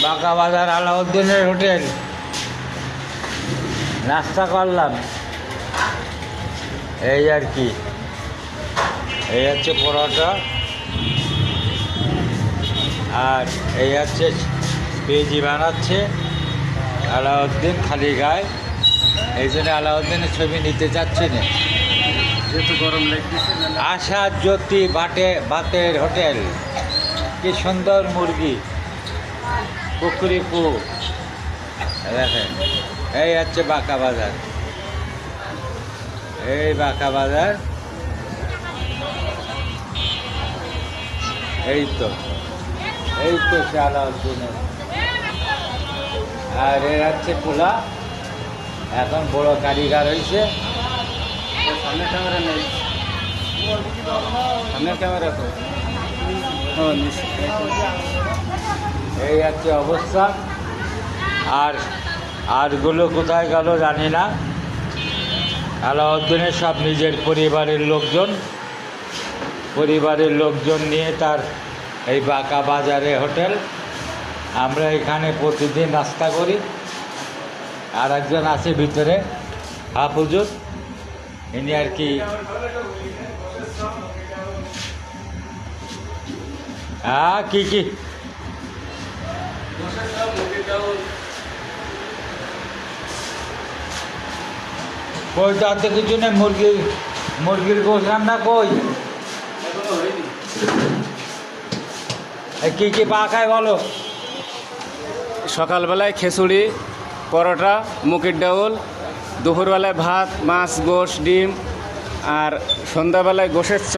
বাঁকা বাজার আলাউদ্দিনের হোটেল নাস্তা করলাম, এই আর কি। এই হচ্ছে পরোটা, আর এই হচ্ছে পেঁয়াজি বানাচ্ছে আলাউদ্দিন খালি গায়ে। এই জন্য আলাউদ্দিনের ছবি নিতে চাচ্ছি না। যেহেতু গরম লাগতেছে আশা জ্যোতি ভাতের হোটেল, কি সুন্দর মুরগি, পুকুরি পু। দেখেন, এই হচ্ছে বাঁকা বাজার, এই বাঁকা বাজার, এই তো সে আলাউদ্দিনের। আর এর হচ্ছে পোলা, এখন বড় কারিগর হয়েছে। সামনে ক্যামেরা নেই, সামনের ক্যামেরা তো এই হচ্ছে অবস্থা। আরগুলো কোথায় গেল জানি না। আলাউদ্দিনের সব নিজের পরিবারের লোকজন নিয়ে তার এই বাঁকা বাজারে হোটেল। আমরা এখানে প্রতিদিন নাস্তা করি। আর একজন আছে ভিতরে, হাফুজুর, ইনি আর কি কি কই, তাতে কিছু নেই। মুরগির গোশ রান্না কই, কি পা খায় বলো। সকালবেলায় খিচুড়ি, পরোটা, মুগের ডাউল, দুপুরবেলায় ভাত, মাছ, গোশ, ডিম, আর সন্ধ্যাবেলায় গোশের